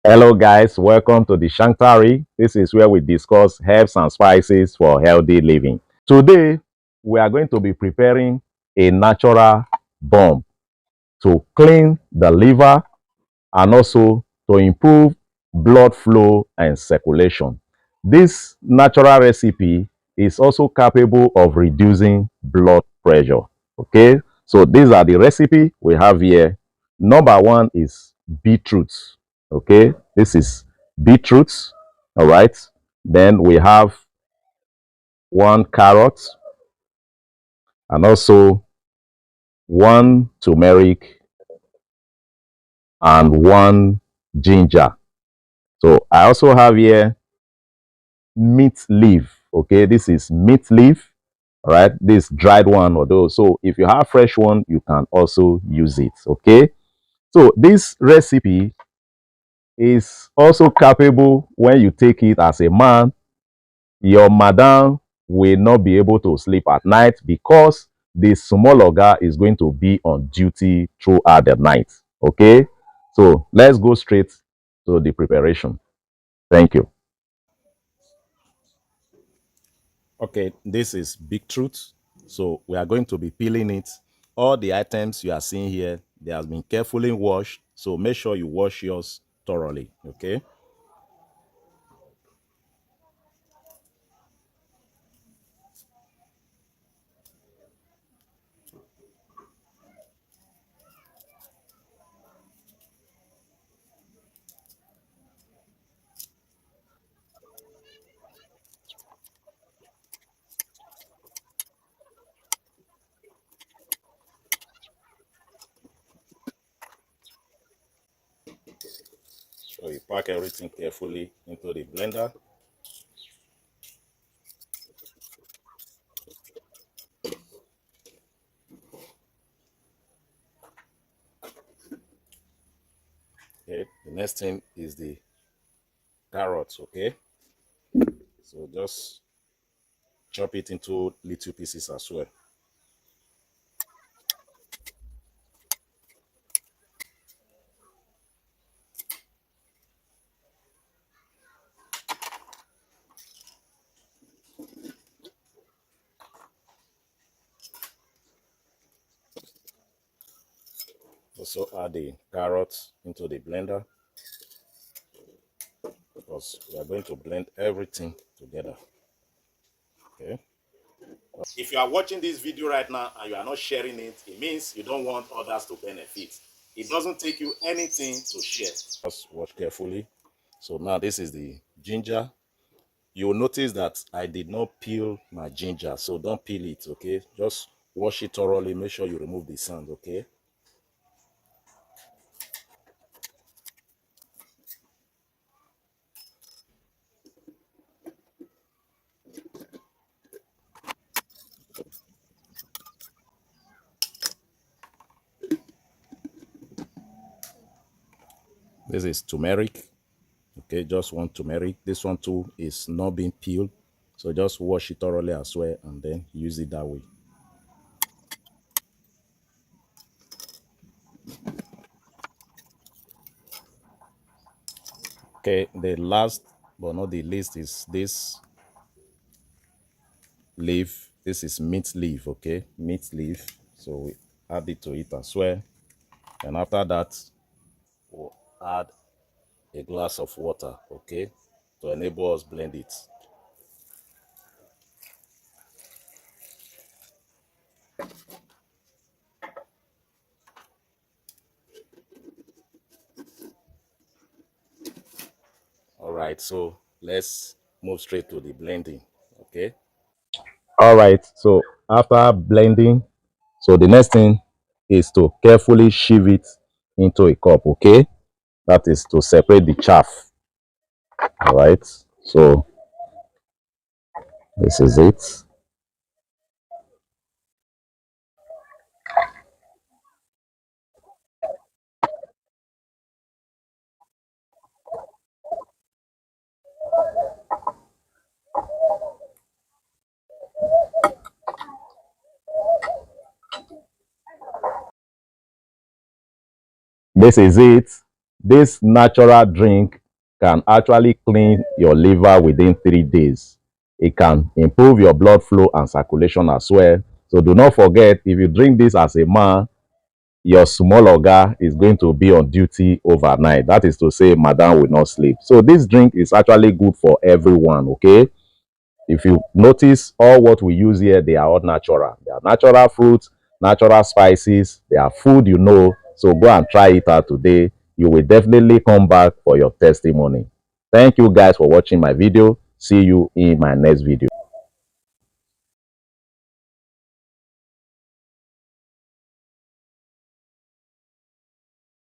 Hello, guys. Welcome to the Shankari. This is where we discuss herbs and spices for healthy living. Today, we are going to be preparing a natural bomb to clean the liver and also to improve blood flow and circulation. This natural recipe is also capable of reducing blood pressure. Okay, so these are the recipe we have here. Number one is beetroot. Okay, this is beetroot. All right, then we have one carrot and also one turmeric and one ginger. So I also have here mint leaf. Okay, this is mint leaf. All right, this dried one or those. So if you have fresh one, you can also use it. Okay, so this recipe is also capable when you take it as a man. Your madam will not be able to sleep at night because the small oga is going to be on duty throughout the night. Okay, so let's go straight to the preparation. Thank you. Okay, this is beetroot. So we are going to be peeling it. All the items you are seeing here, they have been carefully washed. So make sure you wash yours thoroughly. Okay. So you pack everything carefully into the blender. Okay. The next thing is the carrots. Okay. So just chop it into little pieces as well. Also add the carrots into the blender because we are going to blend everything together. Okay. If you are watching this video right now and you are not sharing it, it means you don't want others to benefit. It doesn't take you anything to share. Just watch carefully. So now this is the ginger. You will notice that I did not peel my ginger, so don't peel it, okay? Just wash it thoroughly. Make sure you remove the sand, okay? This is turmeric. Okay, just one turmeric. This one too is not being peeled. So just wash it thoroughly as well and then use it that way. Okay, the last but not the least is this leaf. This is mint leaf, okay? Mint leaf. So we add it to it as well. And after that, we'll add a glass of water, okay? To enable us blend it. All right, so let's move straight to the blending, okay? All right, so after blending, so the next thing is to carefully sieve it into a cup, okay? That is to separate the chaff. All right, so this is it. This is it. This natural drink can actually clean your liver within 3 days. It can improve your blood flow and circulation as well. So do not forget, if you drink this as a man, your small oga is going to be on duty overnight. That is to say, madam will not sleep. So this drink is actually good for everyone, okay? If you notice, all what we use here, they are all natural. They are natural fruits, natural spices. They are food you know. So go and try it out today. You will definitely come back for your testimony. Thank you guys for watching my video. See you in my next video.